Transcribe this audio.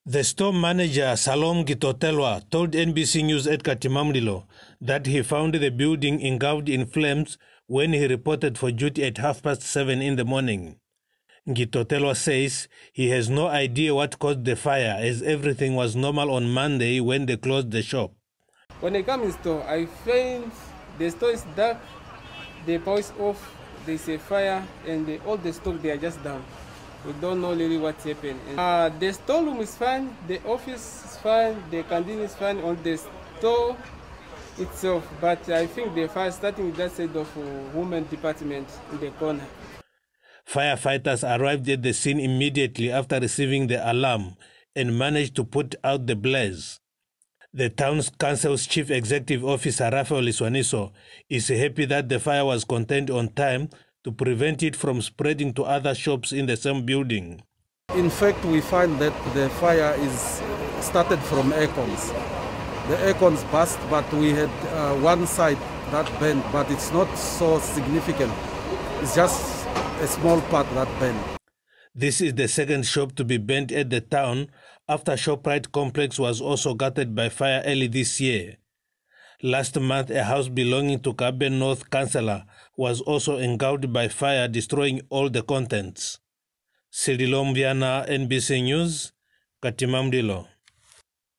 The store manager, Salom Gitotelwa, told NBC News at Katimamdilo that he found the building engulfed in flames when he reported for duty at 7:30 in the morning. Gitotelwa says he has no idea what caused the fire, as everything was normal on Monday when they closed the shop. When I come in store, I find the store is dark, the power is off, there's a fire, and all the stock they are just down. We don't know really what's happened. The storeroom is fine, the office is fine, the canteen is fine on the store itself, but I think the fire starting with that side of women department in the corner. Firefighters arrived at the scene immediately after receiving the alarm and managed to put out the blaze. The town council's chief executive officer, Raphael Iswaniso, is happy that the fire was contained on time to prevent it from spreading to other shops in the same building. In fact, we find that the fire is started from aircons. The aircons burst, but we had one side that burned, but it's not so significant. It's just a small part that burned. This is the second shop to be burnt at the town after ShopRite complex was also gutted by fire early this year. Last month, a house belonging to Kabe North councillor was also engulfed by fire, destroying all the contents. Sidilom Viana, NBC News, Katimamdilo.